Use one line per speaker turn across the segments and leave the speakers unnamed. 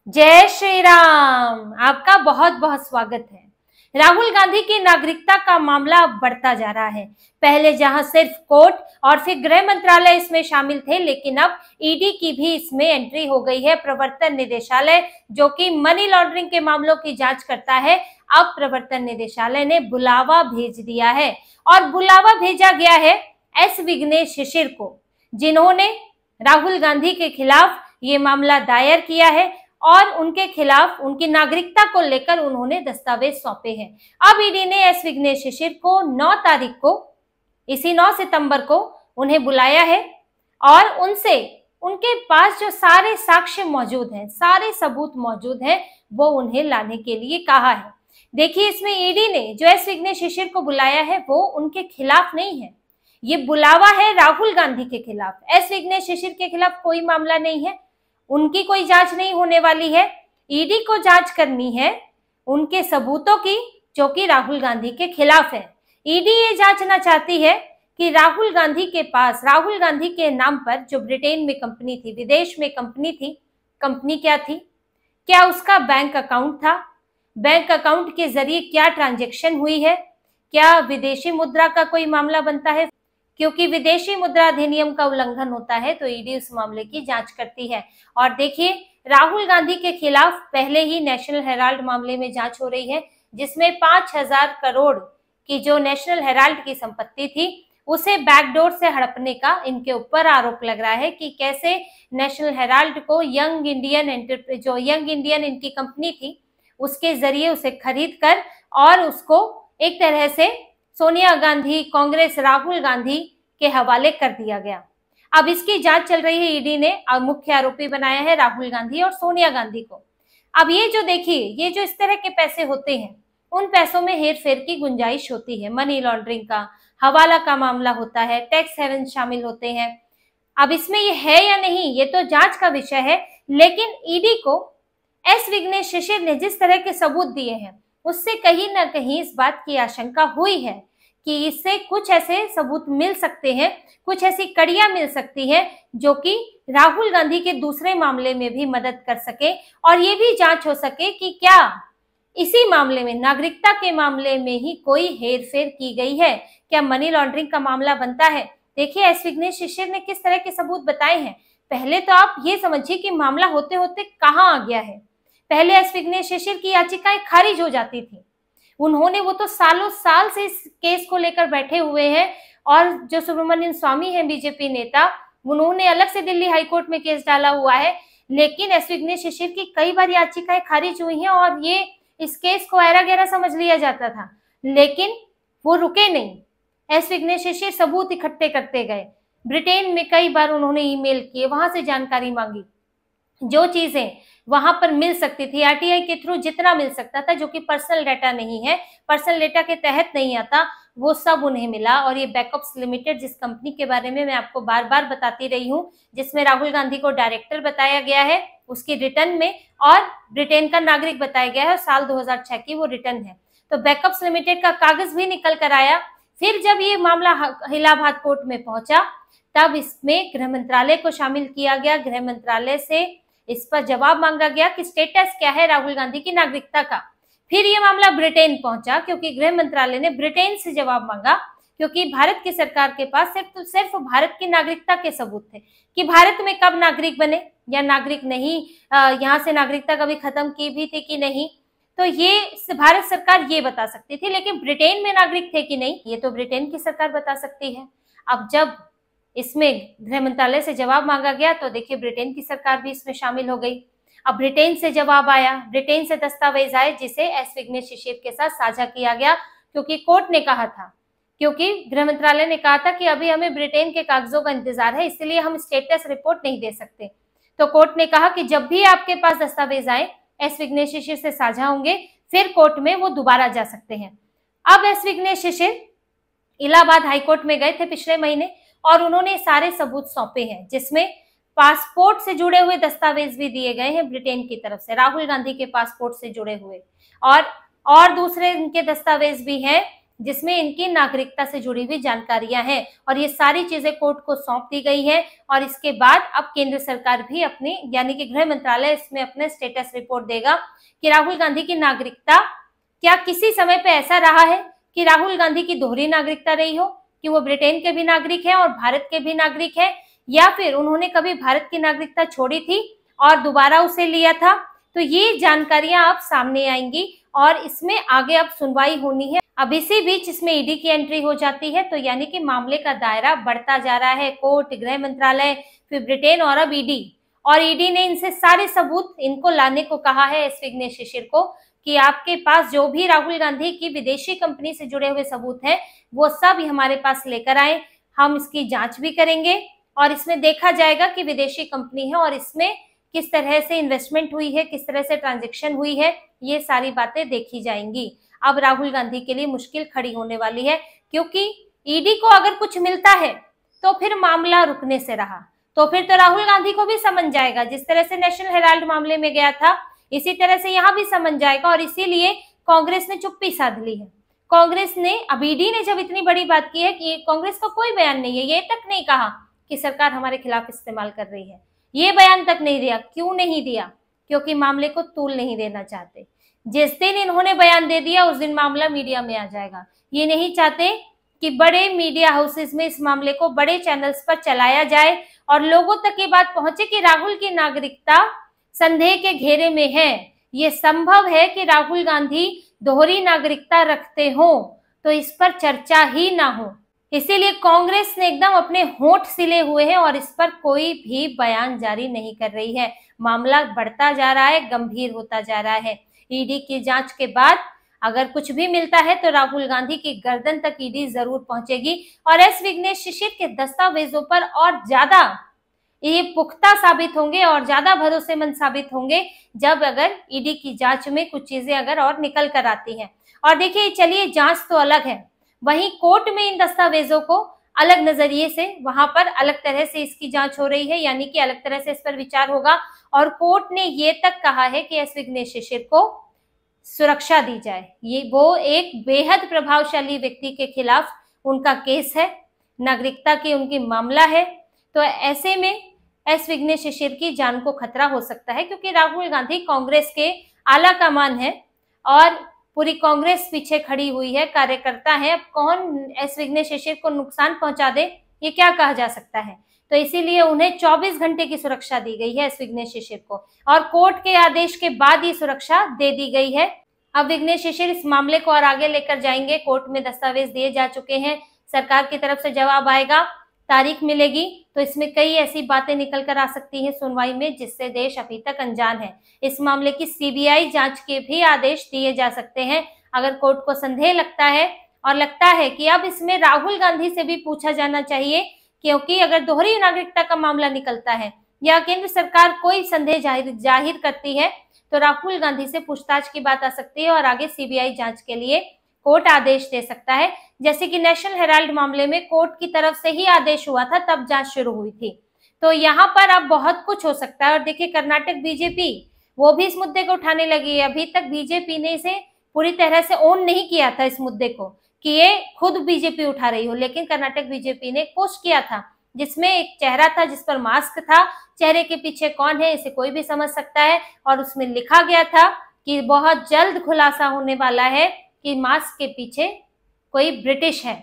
जय श्री राम। आपका बहुत बहुत स्वागत है। राहुल गांधी की नागरिकता का मामला अब बढ़ता जा रहा है। पहले जहां सिर्फ कोर्ट और फिर गृह मंत्रालय इसमें शामिल थे, लेकिन अब ईडी की भी इसमें एंट्री हो गई है। प्रवर्तन निदेशालय जो कि मनी लॉन्ड्रिंग के मामलों की जांच करता है, अब प्रवर्तन निदेशालय ने बुलावा भेज दिया है और बुलावा भेजा गया है एस विघ्नेश शिशिर को, जिन्होंने राहुल गांधी के खिलाफ ये मामला दायर किया है और उनके खिलाफ उनकी नागरिकता को लेकर उन्होंने दस्तावेज सौंपे हैं। अब ईडी ने एस विघ्नेश शिशिर को 9 तारीख को, इसी 9 सितंबर को उन्हें बुलाया है और उनसे उनके पास जो सारे साक्ष्य मौजूद हैं, सारे सबूत मौजूद हैं, वो उन्हें लाने के लिए कहा है। देखिए, इसमें ईडी ने जो एस विघ्नेश शिशिर को बुलाया है वो उनके खिलाफ नहीं है, ये बुलावा है राहुल गांधी के खिलाफ। एस विघ्नेश शिशिर के खिलाफ कोई मामला नहीं है, उनकी कोई जांच नहीं होने वाली है। ईडी को जांच करनी है उनके सबूतों की जो कि राहुल गांधी के खिलाफ है। ईडी ये जांचना चाहती है कि राहुल गांधी के पास, राहुल गांधी के नाम पर जो ब्रिटेन में कंपनी थी, विदेश में कंपनी थी, कंपनी क्या थी, क्या उसका बैंक अकाउंट था, बैंक अकाउंट के जरिए क्या ट्रांजैक्शन हुई है, क्या विदेशी मुद्रा का कोई मामला बनता है, क्योंकि विदेशी मुद्रा अधिनियम का उल्लंघन होता है तो ईडी उस मामले की जांच करती है। और देखिए, राहुल गांधी के खिलाफ पहले ही नेशनल हेराल्ड मामले में जांच हो रही है, जिसमें 5,000 करोड़ की जो नेशनल हेराल्ड की संपत्ति थी उसे बैकडोर से हड़पने का इनके ऊपर आरोप लग रहा है कि कैसे नेशनल हेराल्ड को यंग इंडियन इनकी कंपनी थी उसके जरिए उसे खरीद कर और उसको एक तरह से सोनिया गांधी, कांग्रेस, राहुल गांधी के हवाले कर दिया गया। अब इसकी जांच चल रही है। ईडी ने मुख्य आरोपी बनाया है राहुल गांधी और सोनिया गांधी को। अब ये जो देखिए, ये जो इस तरह के पैसे होते हैं, उन पैसों में हेर फेर की गुंजाइश होती है। मनी लॉन्ड्रिंग का, हवाला का मामला होता है, टैक्स हेवन शामिल होते हैं। अब इसमें ये है या नहीं, ये तो जांच का विषय है, लेकिन ईडी को एस विघ्नेश शिशिर ने जिस तरह के सबूत दिए हैं उससे कहीं ना कहीं इस बात की आशंका हुई है कि इससे कुछ ऐसे सबूत मिल सकते हैं, कुछ ऐसी कड़ियां मिल सकती हैं जो कि राहुल गांधी के दूसरे मामले में भी मदद कर सके और ये भी जांच हो सके कि क्या इसी मामले में, नागरिकता के मामले में ही कोई हेरफेर की गई है, क्या मनी लॉन्ड्रिंग का मामला बनता है। देखिए, एस विघ्नेश शिशिर ने किस तरह के सबूत बताए हैं। पहले तो आप ये समझिए कि मामला होते होते कहाँ आ गया है। पहले एस विघ्नेश शिशिर की याचिकाएं खारिज हो जाती थी, उन्होंने, वो तो सालों साल से इस केस को लेकर बैठे हुए हैं और जो सुब्रमण्यम स्वामी हैं बीजेपी नेता, उन्होंने अलग से दिल्ली हाईकोर्ट में केस डाला हुआ है, लेकिन एस विघ्नेश शिशिर की कई बार याचिकाएं खारिज हुई हैं और ये इस केस को ऐरा गैरा समझ लिया जाता था, लेकिन वो रुके नहीं। एस विघ्नेश शिशिर सबूत इकट्ठे करते गए। ब्रिटेन में कई बार उन्होंने ईमेल किए, वहां से जानकारी मांगी, जो चीजें वहां पर मिल सकती थी आरटीआई के थ्रू, जितना मिल सकता था जो कि पर्सनल डेटा नहीं है, पर्सनल डेटा के तहत नहीं आता, वो सब उन्हें मिला। और ये बैकअप्स लिमिटेड, जिस कंपनी के बारे में मैं आपको बार बार बताती रही हूँ, जिसमें राहुल गांधी को डायरेक्टर बताया गया है, उसकी रिटर्न में, और ब्रिटेन का नागरिक बताया गया है, साल 2006 की वो रिटर्न है। तो बैकअप्स लिमिटेड का कागज भी निकल कर आया। फिर जब ये मामला इलाहाबाद कोर्ट में पहुंचा तब इसमें गृह मंत्रालय को शामिल किया गया। गृह मंत्रालय से इस पर जवाब मांगा गया कि स्टेटस क्या है राहुल गांधी की नागरिकता का। फिर ये मामला ब्रिटेन पहुंचा क्योंकि गृह मंत्रालय ने ब्रिटेन से जवाब मांगा, क्योंकि भारत की सरकार के पास सिर्फ भारत की नागरिकता के सबूत थे कि भारत में कब नागरिक बने या नागरिक नहीं, यहाँ से नागरिकता कभी खत्म की भी थी कि नहीं, तो ये भारत सरकार ये बता सकती थी। लेकिन ब्रिटेन में नागरिक थे कि नहीं, ये तो ब्रिटेन की सरकार बता सकती है। अब जब इसमें गृह मंत्रालय से जवाब मांगा गया तो देखिए, ब्रिटेन की सरकार भी इसमें शामिल हो गई। अब ब्रिटेन से जवाब आया, ब्रिटेन से दस्तावेज आए, जिसे एस विघ्नेश शिशिर के साथ साझा किया गया, क्योंकि कोर्ट ने कहा था, क्योंकि गृह मंत्रालय ने कहा था कि अभी हमें ब्रिटेन के कागजों का इंतजार है, इसलिए हम स्टेटस रिपोर्ट नहीं दे सकते। तो कोर्ट ने कहा कि जब भी आपके पास दस्तावेज आए, एस विघ्नेश शिशिर से साझा होंगे, फिर कोर्ट में वो दोबारा जा सकते हैं। अब एस विघ्नेश शिशिर इलाहाबाद हाईकोर्ट में गए थे पिछले महीने और उन्होंने सारे सबूत सौंपे हैं, जिसमें पासपोर्ट से जुड़े हुए दस्तावेज भी दिए गए हैं ब्रिटेन की तरफ से, राहुल गांधी के पासपोर्ट से जुड़े हुए, और दूसरे इनके दस्तावेज भी हैं जिसमें इनकी नागरिकता से जुड़ी हुई जानकारियां हैं और ये सारी चीजें कोर्ट को सौंप दी गई है। और इसके बाद अब केंद्र सरकार भी अपनी यानी कि गृह मंत्रालय इसमें अपने स्टेटस रिपोर्ट देगा कि राहुल गांधी की नागरिकता क्या किसी समय पे ऐसा रहा है कि राहुल गांधी की दोहरी नागरिकता रही हो, कि वो ब्रिटेन के भी नागरिक हैं और भारत के भी नागरिक हैं, या फिर उन्होंने कभी भारत की नागरिकता छोड़ी थी और दोबारा उसे लिया था। तो ये जानकारियां अब सामने आएंगी और इसमें आगे अब सुनवाई होनी है। अब इसी बीच इसमें ईडी की एंट्री हो जाती है, तो यानी कि मामले का दायरा बढ़ता जा रहा है। कोर्ट, गृह मंत्रालय, फिर ब्रिटेन और अब ईडी ने इनसे सारे सबूत इनको लाने को कहा है, एस विघ्नेश शिशिर को, कि आपके पास जो भी राहुल गांधी की विदेशी कंपनी से जुड़े हुए सबूत हैं वो सब हमारे पास लेकर आए, हम इसकी जांच भी करेंगे और इसमें देखा जाएगा कि विदेशी कंपनी है और इसमें किस तरह से इन्वेस्टमेंट हुई है, किस तरह से ट्रांजैक्शन हुई है, ये सारी बातें देखी जाएंगी। अब राहुल गांधी के लिए मुश्किल खड़ी होने वाली है, क्योंकि ईडी को अगर कुछ मिलता है तो फिर मामला रुकने से रहा, तो फिर तो राहुल गांधी को भी समझ जाएगा, जिस तरह से नेशनल हेराल्ड मामले में गया था इसी तरह से यहाँ भी समझ जाएगा। और इसीलिए कांग्रेस ने चुप्पी साध ली है। कांग्रेस ने, अब ईडी ने जब इतनी बड़ी बात की है कि कांग्रेस का कोई बयान नहीं है, ये तक नहीं कहा कि सरकार हमारे खिलाफ इस्तेमाल कर रही है, ये बयान तक नहीं दिया। क्यों नहीं दिया? क्योंकि मामले को तूल नहीं देना चाहते। जिस दिन इन्होंने बयान दे दिया उस दिन मामला मीडिया में आ जाएगा। ये नहीं चाहते कि बड़े मीडिया हाउसेस में इस मामले को बड़े चैनल्स पर चलाया जाए और लोगों तक ये बात पहुंचे कि राहुल की नागरिकता संदेह के घेरे में है। ये संभव है कि राहुल गांधी दोहरी नागरिकता रखते हो, तो इस पर चर्चा ही ना हो। इसीलिए कांग्रेस ने एकदम अपने होंठ सिले हुए हैं और इस पर कोई भी बयान जारी नहीं कर रही है। मामला बढ़ता जा रहा है, गंभीर होता जा रहा है। ईडी की जांच के बाद अगर कुछ भी मिलता है तो राहुल गांधी की गर्दन तक ईडी जरूर पहुंचेगी और एस विघ्नेश शिशिर के दस्तावेजों पर और ज्यादा ये पुख्ता साबित होंगे और ज्यादा भरोसेमंद साबित होंगे जब अगर ईडी की जांच में कुछ चीजें अगर और निकल कर आती हैं। और देखिए, चलिए जांच तो अलग है, वहीं कोर्ट में इन दस्तावेजों को अलग नजरिए से, वहां पर अलग तरह से इसकी जांच हो रही है, यानी कि अलग तरह से इस पर विचार होगा। और कोर्ट ने ये तक कहा है कि एस विघ्नेश शिशिर को सुरक्षा दी जाए। ये वो एक बेहद प्रभावशाली व्यक्ति के खिलाफ उनका केस है, नागरिकता की उनकी मामला है, तो ऐसे में एस विघ्नेश शिशिर की जान को खतरा हो सकता है, क्योंकि राहुल गांधी कांग्रेस के आला कमान है और पूरी कांग्रेस पीछे खड़ी हुई है, कार्यकर्ता है। अब कौन एस विघ्नेश शिशिर को नुकसान पहुंचा दे, ये क्या कहा जा सकता है। तो इसीलिए उन्हें 24 घंटे की सुरक्षा दी गई है एस विघ्नेश शिशिर को, और कोर्ट के आदेश के बाद ये सुरक्षा दे दी गई है। अब विघ्नेश शिशिर इस मामले को और आगे लेकर जाएंगे। कोर्ट में दस्तावेज दिए जा चुके हैं, सरकार की तरफ से जवाब आएगा, तारीख मिलेगी, तो इसमें कई ऐसी बातें निकल कर आ सकती हैं सुनवाई में जिससे देश अभी तक अनजान है। इस मामले की सीबीआई जांच के भी आदेश दिए जा सकते हैं अगर कोर्ट को संदेह लगता है, और लगता है कि अब इसमें राहुल गांधी से भी पूछा जाना चाहिए, क्योंकि अगर दोहरी नागरिकता का मामला निकलता है या केंद्र सरकार कोई संदेह जाहिर करती है तो राहुल गांधी से पूछताछ की बात आ सकती है और आगे सीबीआई जांच के लिए कोर्ट आदेश दे सकता है। जैसे कि नेशनल हेराल्ड मामले में कोर्ट की तरफ से ही आदेश हुआ था, तब जांच शुरू हुई थी। तो यहाँ पर अब बहुत कुछ हो सकता है। और देखिए, कर्नाटक बीजेपी वो भी इस मुद्दे को उठाने लगी है। अभी तक बीजेपी ने इसे पूरी तरह से ओन नहीं किया था इस मुद्दे को कि ये खुद बीजेपी उठा रही हो, लेकिन कर्नाटक बीजेपी ने पोस्ट किया था जिसमें एक चेहरा था जिस पर मास्क था, चेहरे के पीछे कौन है इसे कोई भी समझ सकता है, और उसमें लिखा गया था कि बहुत जल्द खुलासा होने वाला है कि मास्क के पीछे कोई ब्रिटिश है।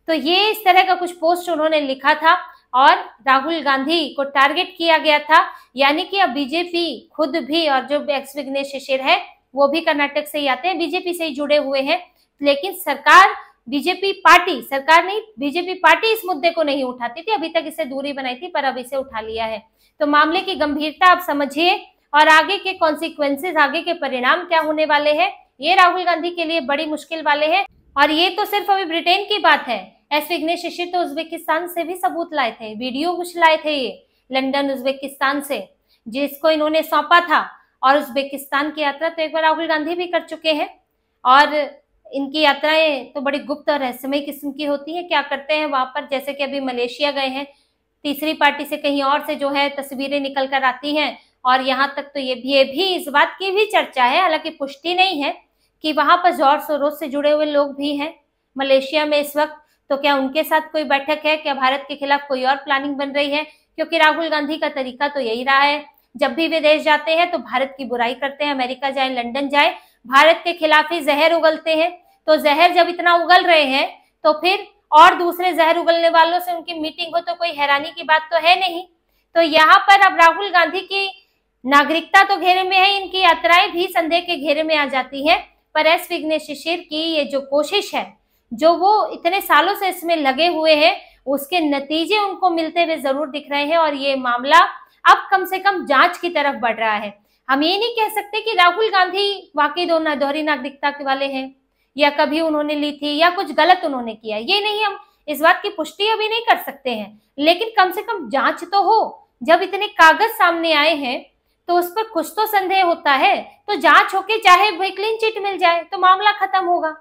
तो ये इस तरह का कुछ पोस्ट उन्होंने लिखा था और राहुल गांधी को टारगेट किया गया था। यानी कि अब बीजेपी खुद भी, और जो एस विघ्नेश शिशिर है वो भी कर्नाटक से ही आते हैं, बीजेपी से ही जुड़े हुए हैं, लेकिन सरकार, बीजेपी पार्टी, सरकार नहीं, बीजेपी पार्टी इस मुद्दे को नहीं उठाती थी, अभी तक इससे दूरी बनाई थी, पर अब इसे उठा लिया है। तो मामले की गंभीरता आप समझिए और आगे के कॉन्सिक्वेंसेस, आगे के परिणाम क्या होने वाले हैं, ये राहुल गांधी के लिए बड़ी मुश्किल वाले हैं। और ये तो सिर्फ अभी ब्रिटेन की बात है, एस विघ्नेश शिशिर तो उज्बेकिस्तान से भी सबूत लाए थे, वीडियो कुछ लाए थे ये लंदन उज्बेकिस्तान से, जिसको इन्होंने सौंपा था। और उज्बेकिस्तान की यात्रा तो एक बार राहुल गांधी भी कर चुके हैं, और इनकी यात्राएं तो बड़ी गुप्त और रहस्यमय किस्म की होती है। क्या करते हैं वहां पर, जैसे कि अभी मलेशिया गए हैं, तीसरी पार्टी से कहीं और से जो है तस्वीरें निकल कर आती हैं, और यहाँ तक तो ये भी इस बात की भी चर्चा है, हालांकि पुष्टि नहीं है, कि वहां पर जॉर्ज सोरोस से जुड़े हुए लोग भी हैं, मलेशिया में इस वक्त, तो क्या उनके साथ कोई बैठक है? क्या भारत के खिलाफ कोई और प्लानिंग बन रही है? क्योंकि राहुल गांधी का तरीका तो यही रहा है, जब भी विदेश जाते हैं तो भारत की बुराई करते हैं, अमेरिका जाए, लंदन जाए, भारत के खिलाफ ही जहर उगलते हैं। तो जहर जब इतना उगल रहे हैं तो फिर और दूसरे जहर उगलने वालों से उनकी मीटिंग हो तो कोई हैरानी की बात तो है नहीं। तो यहाँ पर अब राहुल गांधी की नागरिकता तो घेरे में है, इनकी यात्राएं भी संदेह के घेरे में आ जाती है। पर एस विघ्नेश शिशिर की ये जो कोशिश है, जो वो इतने सालों से इसमें लगे हुए हैं, उसके नतीजे उनको मिलते हुए जरूर दिख रहे हैं। और ये मामला अब कम से कम जांच की तरफ बढ़ रहा है। हम ये नहीं कह सकते कि राहुल गांधी वाकई दोहरी नागरिकता के वाले हैं, या कभी उन्होंने ली थी, या कुछ गलत उन्होंने किया, ये नहीं, हम इस बात की पुष्टि अभी नहीं कर सकते हैं। लेकिन कम से कम जांच तो हो। जब इतने कागज सामने आए हैं तो उस पर कुछ तो संदेह होता है, तो जांच होके चाहे वही क्लीन चिट मिल जाए तो मामला खत्म होगा,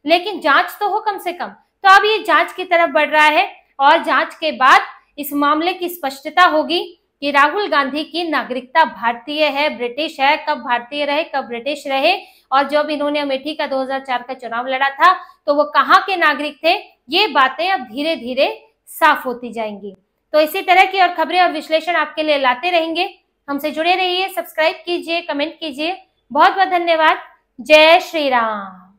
लेकिन जांच तो हो कम से कम। तो अब ये जांच की तरफ बढ़ रहा है, और जांच के बाद इस मामले की स्पष्टता होगी कि राहुल गांधी की नागरिकता भारतीय है, ब्रिटिश है, कब भारतीय रहे, कब ब्रिटिश रहे, और जब इन्होंने अमेठी का 2004 का चुनाव लड़ा था तो वो कहाँ के नागरिक थे। ये बातें अब धीरे धीरे साफ होती जाएंगी। तो इसी तरह की और खबरें और विश्लेषण आपके लिए लाते रहेंगे। हमसे जुड़े रहिए, सब्सक्राइब कीजिए, कमेंट कीजिए। बहुत बहुत धन्यवाद। जय श्री राम।